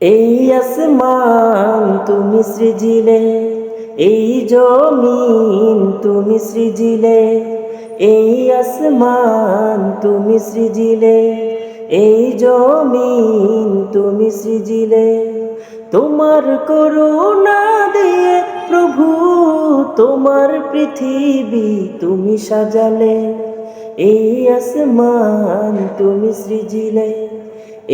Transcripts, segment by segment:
এই আসমান তুমি সৃজিলে, এই জমিন তুমি সৃজিলে। এই আসমান তুমি সৃজিলে, এই জমিন তুমি সৃজিলে। তোমার করুণা দিয়ে প্রভু তোমার পৃথিবী তুমি সাজালে। এই আসমান তুমি সৃজিলে,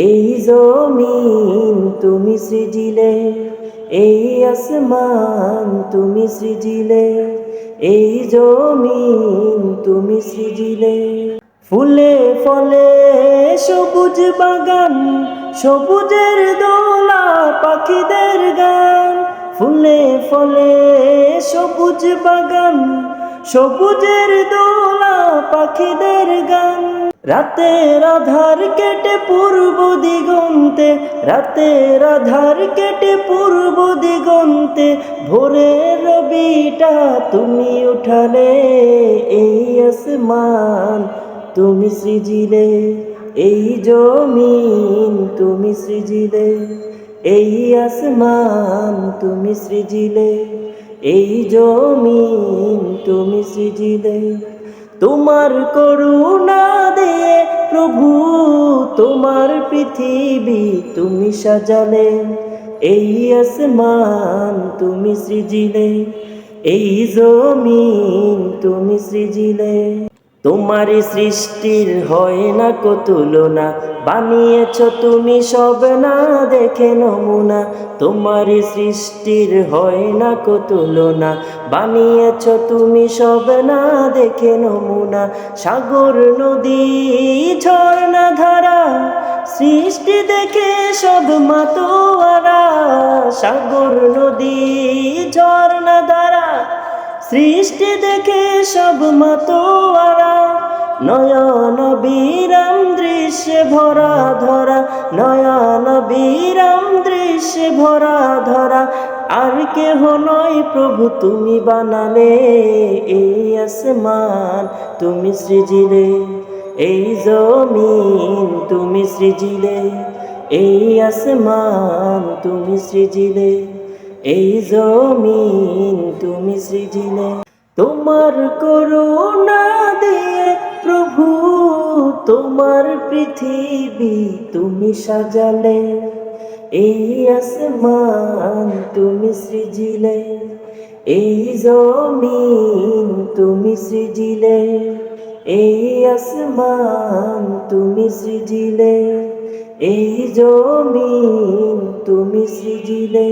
এই জমিন তুমি সৃজিলে। এই আসমান তুমি সৃজিলে, এই জমিন তুমি সৃজিলে। ফুলে ফলে সবুজ বাগান, সবুজের দোলা পাখিদের গান। ফুলে ফলে সবুজ বাগান, সবুজের দোলা পাখিদের গান। রাতের আধার কেটে পূর্ব দিগন্তে, রাতের আধার কেটে পূর্ব দিগন্তে ভোরের রবিটা তুমি উঠালে। এই আসমান তুমি সৃজিলে, এই জমিন তুমি সৃজিলে। এই আসমান তুমি সৃজিলে, এই জমিন তুমি সৃজিলে। তোমার করুণা দিয়ে প্রভু তোমার পৃথিবী তুমি সাজালে। এই আসমান তুমি সৃজিলে, এই জমিন তুমি সৃজিলে। তোমার সৃষ্টির হয় না কো তুলনা, বানিয়েছ তুমি সব না দেখে নমুনা। তোমার সৃষ্টির হয় না কো তুলনা, বানিয়েছ তুমি সব না দেখে নমুনা। সাগর নদী ঝর্ণা ধারা সৃষ্টি দেখে সব মাতোয়ারা। সাগর নদী ঝর্ণা ধারা সৃষ্টি দেখে সব মাতোয়ারা। নয়ন বিরাম দৃশ্যে ভরা ধরা, নয়ন বিরাম দৃশ্যে ভরা ধরা। আর কেহ নয় প্রভু তুমি বানালে। এই আসমান তুমি সৃজিলে, এই জমিন তুমি সৃজিলে। এই আসমান তুমি সৃজিলে, এই জমিন তুমি সৃজিলে। তোমার করুণা দিয়ে প্রভু তোমার পৃথিবী তুমি সাজালে। এই আসমান তুমি সৃজিলে, এই জমিন তুমি সৃজিলে। এই আসমান তুমি সৃজিলে, এই জমিন তুমি সৃজিলে।